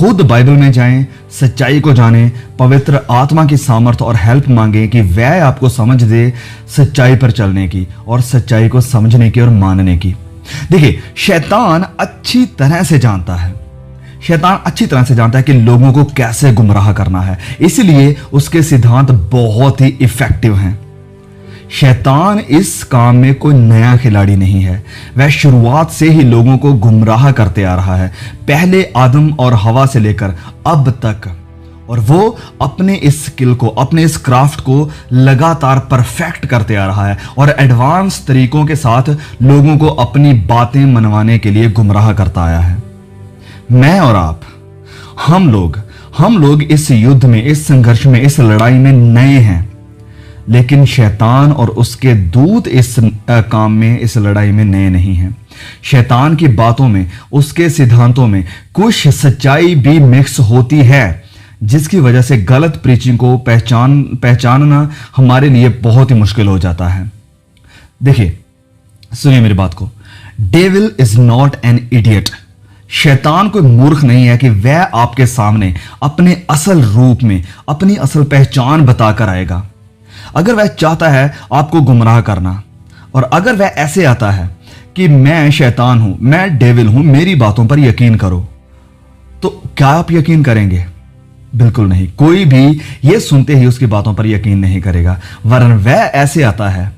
खुद बाइबल में जाएं, सच्चाई को जानें, पवित्र आत्मा की सामर्थ और हेल्प मांगें कि वह आपको समझ दे सच्चाई पर चलने की और सच्चाई को समझने की और मानने की। देखिए, शैतान अच्छी तरह से जानता है कि लोगों को कैसे गुमराह करना है, इसलिए उसके सिद्धांत बहुत ही इफेक्टिव हैं। शैतान इस काम में कोई नया खिलाड़ी नहीं है, वह शुरुआत से ही लोगों को गुमराह करते आ रहा है, पहले आदम और हवा से लेकर अब तक। और वो अपने इस स्किल को, अपने इस क्राफ्ट को लगातार परफेक्ट करते आ रहा है और एडवांस तरीकों के साथ लोगों को अपनी बातें मनवाने के लिए गुमराह करता आया है। मैं और आप, हम लोग इस युद्ध में, इस संघर्ष में, इस लड़ाई में नए हैं, लेकिन शैतान और उसके दूत इस काम में, इस लड़ाई में नए नहीं हैं। शैतान की बातों में, उसके सिद्धांतों में कुछ सच्चाई भी मिक्स होती है, जिसकी वजह से गलत प्रीचिंग को पहचानना हमारे लिए बहुत ही मुश्किल हो जाता है। देखिए, सुनिए मेरी बात को। Devil is not an idiot. शैतान कोई मूर्ख नहीं है कि वह आपके सामने अपने असल रूप में, अपनी असल पहचान बताकर आएगा। अगर वह चाहता है आपको गुमराह करना, और अगर वह ऐसे आता है कि मैं शैतान हूं, मैं डेविल हूं, मेरी बातों पर यकीन करो, तो क्या आप यकीन करेंगे? बिल्कुल नहीं। कोई भी यह सुनते ही उसकी बातों पर यकीन नहीं करेगा। वरन वह ऐसे आता है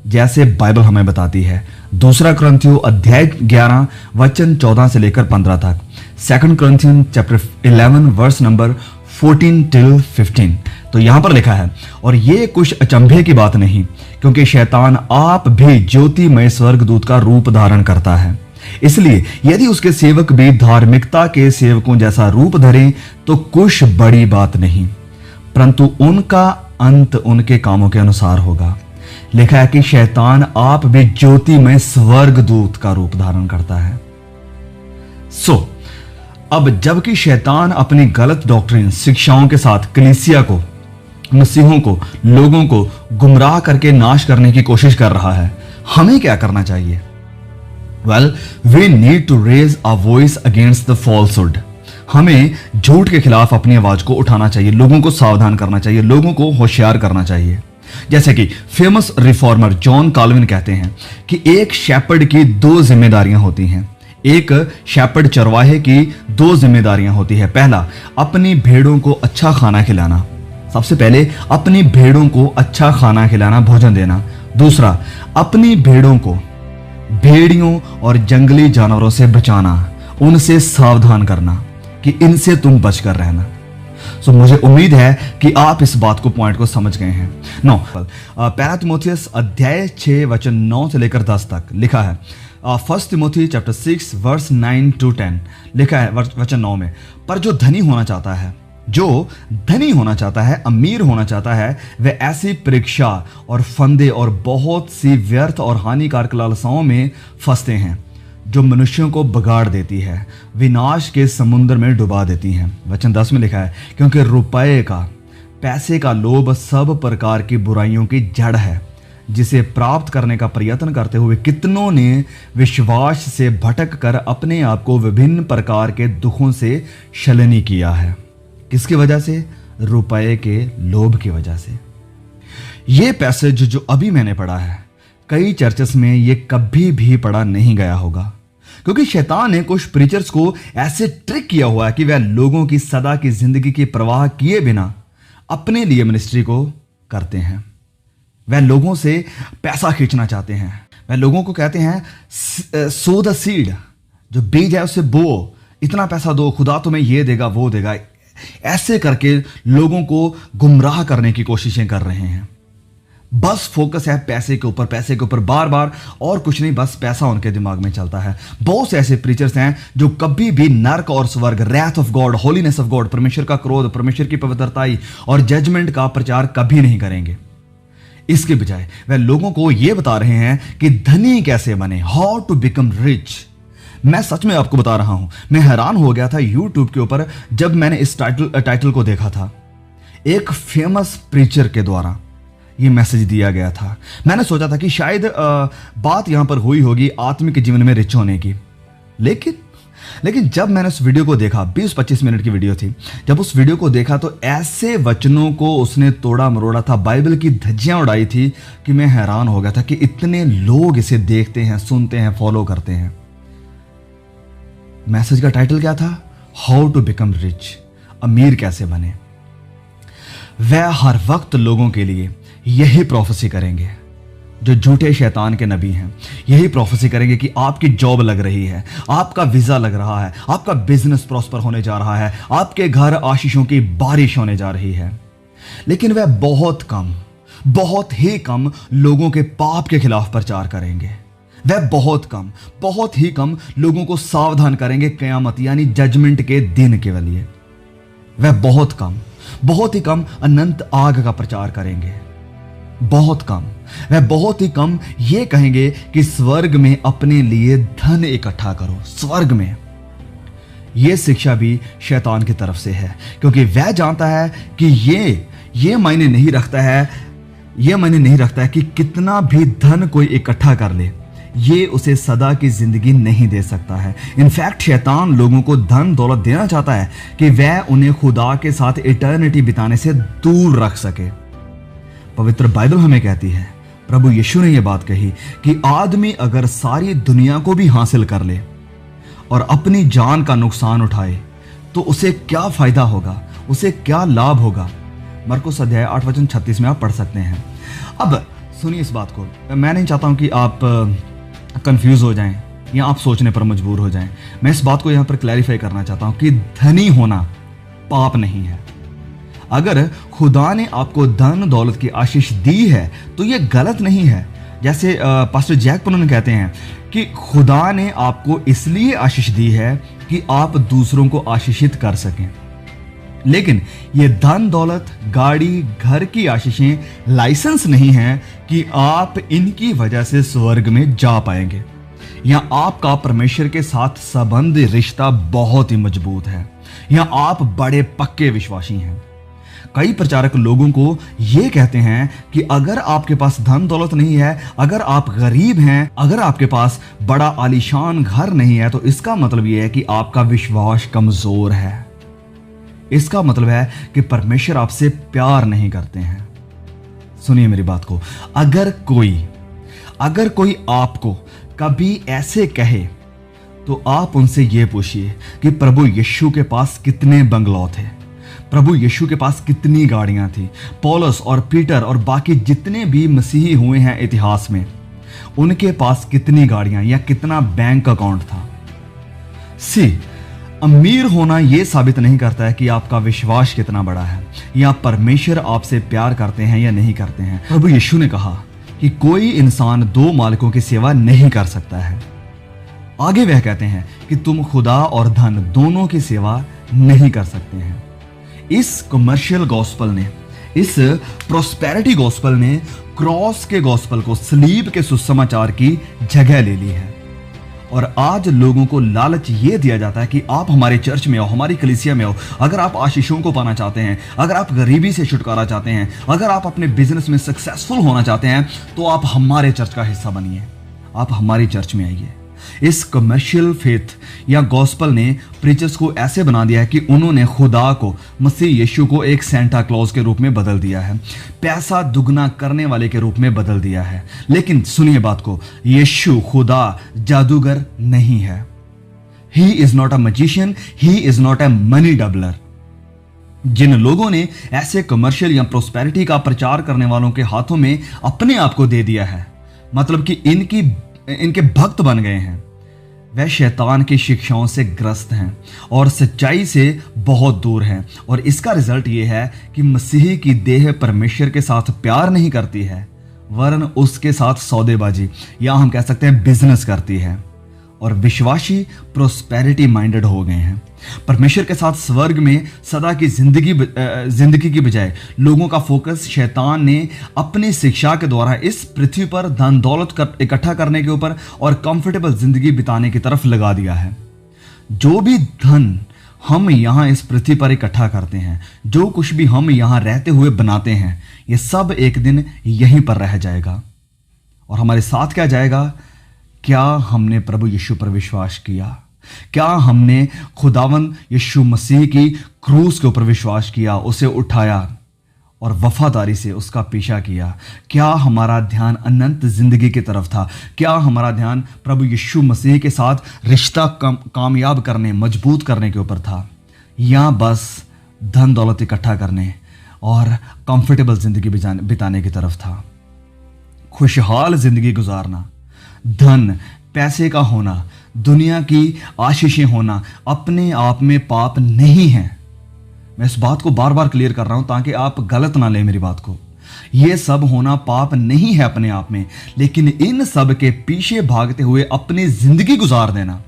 जैसे बाइबल हमें बताती है। 2 कुरिन्थियों अध्याय 11 वचन 14 से लेकर 15 तक, 2 Corinthian chapter 11 verse number 14 till 15। तो यहां पर लिखा है, और ये कुछ अचंभे की बात नहीं, क्योंकि शैतान आप भी ज्योतिमय स्वर्गदूत का रूप धारण करता है। इसलिए यदि उसके सेवक भी धार्मिकता के सेवकों जैसा रूप धरें तो कुछ बड़ी बात नहीं, परंतु उनका अंत उनके कामों के अनुसार होगा। लिखा है कि शैतान आप भी ज्योतिमय स्वर्गदूत का रूप धारण करता है। अब जबकि शैतान अपनी गलत डॉक्ट्रिन, शिक्षाओं के साथ कलीसिया को, मसीहों को, लोगों को गुमराह करके नाश करने की कोशिश कर रहा है, हमें क्या करना चाहिए? Well, we need to raise a voice against the falsehood. हमें झूठ के खिलाफ अपनी आवाज को उठाना चाहिए, लोगों को सावधान करना चाहिए, लोगों को होशियार करना चाहिए। जैसे कि फेमस रिफॉर्मर जॉन काल्विन कहते हैं कि एक शेपर्ड की 2 जिम्मेदारियां होती हैं। एक शेपर्ड चरवाहे की 2 जिम्मेदारियां होती है। पहला, अपनी भेड़ों को अच्छा खाना खिलाना। सबसे पहले अपनी भेड़ों को अच्छा खाना खिलाना, भोजन देना। दूसरा, अपनी भेड़ों को भेड़ियों और जंगली जानवरों से बचाना, उनसे सावधान करना कि इनसे तुम बचकर रहना। मुझे उम्मीद है कि आप इस बात को, पॉइंट को समझ गए हैं। 9 पहला तीमुथियुस अध्याय 6 वचन 9 से लेकर 10 तक लिखा है। 1 तिमोथी चैप्टर 6 वर्स 9 to 10 लिखा है वचन 9 में, पर जो धनी होना चाहता है, अमीर होना चाहता है, वह ऐसी परीक्षा और फंदे और बहुत सी व्यर्थ और हानिकारक लालसाओं में फंसते हैं, जो मनुष्यों को बिगाड़ देती है, विनाश के समुद्र में डुबा देती हैं। वचन 10 में लिखा है, क्योंकि रुपए का, पैसे का लोभ सब प्रकार की बुराइयों की जड़ है, जिसे प्राप्त करने का प्रयत्न करते हुए कितनों ने विश्वास से भटक कर अपने आप को विभिन्न प्रकार के दुखों से शलनी किया है। किसकी वजह से? रुपए के लोभ की वजह से। यह पैसेज जो अभी मैंने पढ़ा है, कई चर्चेस में यह कभी भी पढ़ा नहीं गया होगा, क्योंकि शैतान ने कुछ प्रीचर्स को ऐसे ट्रिक किया हुआ है कि वह लोगों की सदा की जिंदगी की परवाह किए बिना अपने लिए मिनिस्ट्री को करते हैं। वह लोगों से पैसा खींचना चाहते हैं। वह लोगों को कहते हैं सो द सीड, जो बीज है उससे बो, इतना पैसा दो, खुदा तुम्हें ये देगा, वो देगा। ऐसे करके लोगों को गुमराह करने की कोशिशें कर रहे हैं। बस फोकस है पैसे के ऊपर, बार बार, और कुछ नहीं, बस पैसा उनके दिमाग में चलता है। बहुत से ऐसे प्रीचर्स हैं जो कभी भी नर्क और स्वर्ग, wrath of God, holiness of God, परमेश्वर का क्रोध, परमेश्वर की पवित्रताई और जजमेंट का प्रचार कभी नहीं करेंगे। इसके बजाय वह लोगों को यह बता रहे हैं कि धनी कैसे बने, हाउ टू बिकम रिच। मैं सच में आपको बता रहा हूं, मैं हैरान हो गया था YouTube के ऊपर जब मैंने इस टाइटल को देखा था। एक फेमस प्रीचर के द्वारा ये मैसेज दिया गया था। मैंने सोचा था कि शायद बात यहां पर हुई होगी आत्मिक जीवन में रिच होने की, लेकिन लेकिन जब मैंने उस वीडियो को देखा, 20-25 मिनट की वीडियो थी, जब उस वीडियो को देखा तो ऐसे वचनों को उसने तोड़ा मरोड़ा था, बाइबल की धज्जियां उड़ाई थी कि मैं हैरान हो गया था कि इतने लोग इसे देखते हैं, सुनते हैं, फॉलो करते हैं। मैसेज का टाइटल क्या था? हाउ टू बिकम रिच, अमीर कैसे बने। वह हर वक्त लोगों के लिए यही प्रोफेसी करेंगे, जो झूठे शैतान के नबी हैं, यही प्रोफेसी करेंगे कि आपकी जॉब लग रही है, आपका वीजा लग रहा है, आपका बिजनेस प्रॉस्पर होने जा रहा है, आपके घर आशीषों की बारिश होने जा रही है। लेकिन वह बहुत ही कम लोगों के पाप के खिलाफ प्रचार करेंगे। वह बहुत ही कम लोगों को सावधान करेंगे क़यामत यानी जजमेंट के दिन के लिए। वह बहुत ही कम अनंत आग का प्रचार करेंगे। वह बहुत ही कम ये कहेंगे कि स्वर्ग में अपने लिए धन इकट्ठा करो। स्वर्ग में यह शिक्षा भी शैतान की तरफ से है, क्योंकि वह जानता है कि ये मायने नहीं रखता है कि कितना भी धन कोई इकट्ठा कर ले, ये उसे सदा की जिंदगी नहीं दे सकता है। इनफैक्ट शैतान लोगों को धन दौलत देना चाहता है कि वह उन्हें खुदा के साथ इटर्निटी बिताने से दूर रख सके। पवित्र बाइबल हमें कहती है, प्रभु यीशु ने यह बात कही कि आदमी अगर सारी दुनिया को भी हासिल कर ले और अपनी जान का नुकसान उठाए तो उसे क्या फायदा होगा, उसे क्या लाभ होगा। मरकुस अध्याय 8:36 में आप पढ़ सकते हैं। अब सुनिए इस बात को, मैं नहीं चाहता हूं कि आप कंफ्यूज हो जाएं या आप सोचने पर मजबूर हो जाएं। मैं इस बात को यहां पर क्लैरिफाई करना चाहता हूं कि धनी होना पाप नहीं है। अगर खुदा ने आपको धन दौलत की आशीष दी है तो यह गलत नहीं है। जैसे पास्टर जैक पुनन कहते हैं कि खुदा ने आपको इसलिए आशीष दी है कि आप दूसरों को आशीषित कर सकें। लेकिन ये धन दौलत, गाड़ी, घर की आशीषें लाइसेंस नहीं है कि आप इनकी वजह से स्वर्ग में जा पाएंगे। या आपका परमेश्वर के साथ संबंध, रिश्ता बहुत ही मजबूत है, या आप बड़े पक्के विश्वासी हैं। कई प्रचारक लोगों को यह कहते हैं कि अगर आपके पास धन दौलत नहीं है, अगर आप गरीब हैं, अगर आपके पास बड़ा आलीशान घर नहीं है, तो इसका मतलब यह है कि आपका विश्वास कमजोर है। इसका मतलब है कि परमेश्वर आपसे प्यार नहीं करते हैं। सुनिए मेरी बात को, अगर कोई आपको कभी ऐसे कहे तो आप उनसे यह पूछिए कि प्रभु यीशु के पास कितने बंगलौ थे, प्रभु यीशु के पास कितनी गाड़ियां थी। पौलुस और पीटर और बाकी जितने भी मसीही हुए हैं इतिहास में, उनके पास कितनी गाड़ियां या कितना बैंक अकाउंट था। अमीर होना यह साबित नहीं करता है कि आपका विश्वास कितना बड़ा है या परमेश्वर आपसे प्यार करते हैं या नहीं करते हैं। प्रभु यीशु ने कहा कि कोई इंसान 2 मालिकों की सेवा नहीं कर सकता है। आगे वह कहते हैं कि तुम खुदा और धन दोनों की सेवा नहीं कर सकते हैं। इस कमर्शियल गॉस्पल ने, इस प्रोस्पेरिटी गॉस्पल ने क्रॉस के गॉस्पल को, सलीब के सुसमाचार की जगह ले ली है। और आज लोगों को लालच ये दिया जाता है कि आप हमारे चर्च में आओ, हमारी कलीसिया में आओ। अगर आप आशीषों को पाना चाहते हैं, अगर आप गरीबी से छुटकारा चाहते हैं, अगर आप अपने बिजनेस में सक्सेसफुल होना चाहते हैं, तो आप हमारे चर्च का हिस्सा बनिए, आप हमारी चर्च में आइए। इस कमर्शियल फेथ या गॉस्पल ने प्रीचर्स को ऐसे बना दिया है कि उन्होंने खुदा को, मसीह यीशु को एक सेंटा क्लॉज के रूप में बदल दिया है, पैसा दुगना करने वाले के रूप में बदल दिया है। लेकिन सुनिए बात को, यीशु खुदा जादूगर नहीं है। He is not a magician, he is not a money doubler. जिन लोगों ने ऐसे कमर्शियल या प्रोस्पेरिटी का प्रचार करने वालों के हाथों में अपने आप को दे दिया है, मतलब कि इनके भक्त बन गए हैं, वह शैतान की शिक्षाओं से ग्रस्त हैं और सच्चाई से बहुत दूर हैं। और इसका रिजल्ट यह है कि मसीही की देह परमेश्वर के साथ प्यार नहीं करती है, वरन उसके साथ सौदेबाजी या हम कह सकते हैं बिजनेस करती है। और विश्वासी प्रोस्पेरिटी माइंडेड हो गए हैं। परमेश्वर के साथ स्वर्ग में सदा की जिंदगी की बजाय लोगों का फोकस शैतान ने अपनी शिक्षा के द्वारा इस पृथ्वी पर धन दौलत इकट्ठा करने के ऊपर और कंफर्टेबल जिंदगी बिताने की तरफ लगा दिया है। जो भी धन हम यहाँ इस पृथ्वी पर इकट्ठा करते हैं, जो कुछ भी हम यहाँ रहते हुए बनाते हैं, ये सब एक दिन यहीं पर रह जाएगा। और हमारे साथ क्या जाएगा? क्या हमने प्रभु यीशु पर विश्वास किया? क्या हमने खुदावन यीशु मसीह की क्रूस के ऊपर विश्वास किया, उसे उठाया और वफादारी से उसका पीछा किया? क्या हमारा ध्यान अनंत जिंदगी की तरफ था? क्या हमारा ध्यान प्रभु यीशु मसीह के साथ रिश्ता कामयाब करने, मजबूत करने के ऊपर था, या बस धन दौलत इकट्ठा करने और कंफर्टेबल जिंदगी बिताने की तरफ था? खुशहाल जिंदगी गुजारना, धन पैसे का होना, दुनिया की आशीषें होना अपने आप में पाप नहीं है। मैं इस बात को बार बार क्लियर कर रहा हूं ताकि आप गलत ना लें मेरी बात को। यह सब होना पाप नहीं है अपने आप में, लेकिन इन सब के पीछे भागते हुए अपनी जिंदगी गुजार देना,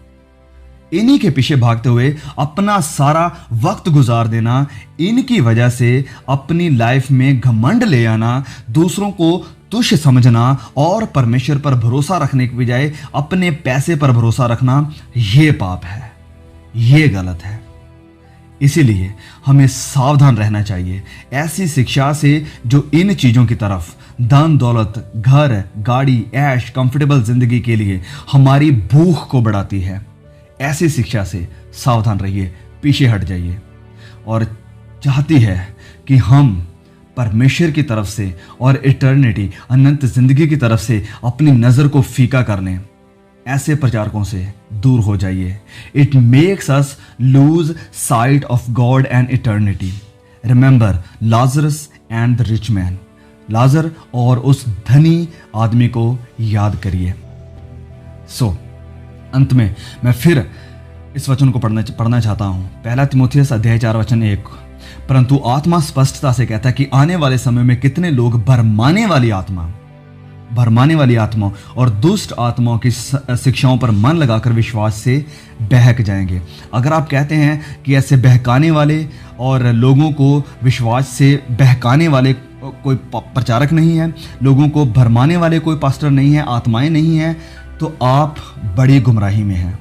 इन्हीं के पीछे भागते हुए अपना सारा वक्त गुजार देना, इनकी वजह से अपनी लाइफ में घमंड ले आना, दूसरों को तुच्छ समझना और परमेश्वर पर भरोसा रखने के बजाय अपने पैसे पर भरोसा रखना, यह पाप है, यह गलत है। इसीलिए हमें सावधान रहना चाहिए ऐसी शिक्षा से जो इन चीज़ों की तरफ, धन दौलत, घर, गाड़ी, ऐश, कंफर्टेबल जिंदगी के लिए हमारी भूख को बढ़ाती है। ऐसी शिक्षा से सावधान रहिए, पीछे हट जाइए। और चाहती है कि हम परमेश्वर की तरफ से और इटर्निटी, अनंत जिंदगी की तरफ से अपनी नज़र को फीका कर लें। ऐसे प्रचारकों से दूर हो जाइए। It makes us lose sight of God and eternity. Remember Lazarus and the rich man. लाजर और उस धनी आदमी को याद करिए। अंत में मैं फिर इस वचन को पढ़ना चाहता हूं। 1 तीमुथियुस अध्याय 4 वचन 1। परंतु आत्मा स्पष्टता से कहता है कि आने वाले समय में कितने लोग भरमाने वाली आत्मा और दुष्ट आत्माओं की शिक्षाओं पर मन लगाकर विश्वास से बहक जाएंगे। अगर आप कहते हैं कि ऐसे बहकाने वाले और लोगों को विश्वास से बहकाने वाले कोई प्रचारक नहीं है, लोगों को भरमाने वाले कोई पास्टर नहीं है, आत्माएं नहीं हैं, तो आप बड़ी गुमराही में हैं।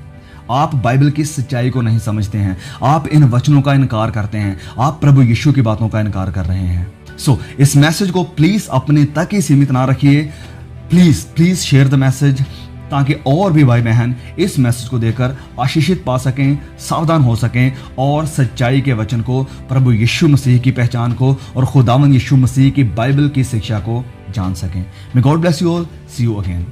आप बाइबल की सच्चाई को नहीं समझते हैं, आप इन वचनों का इनकार करते हैं, आप प्रभु यीशु की बातों का इनकार कर रहे हैं। इस मैसेज को प्लीज अपने तक ही सीमित ना रखिए। प्लीज शेयर द मैसेज, ताकि और भी भाई बहन इस मैसेज को देकर आशीषित पा सकें, सावधान हो सकें और सच्चाई के वचन को, प्रभु यीशु मसीह की पहचान को और खुदावंद यीशु मसीह की बाइबल की शिक्षा को जान सकें। May God bless you all. See you again.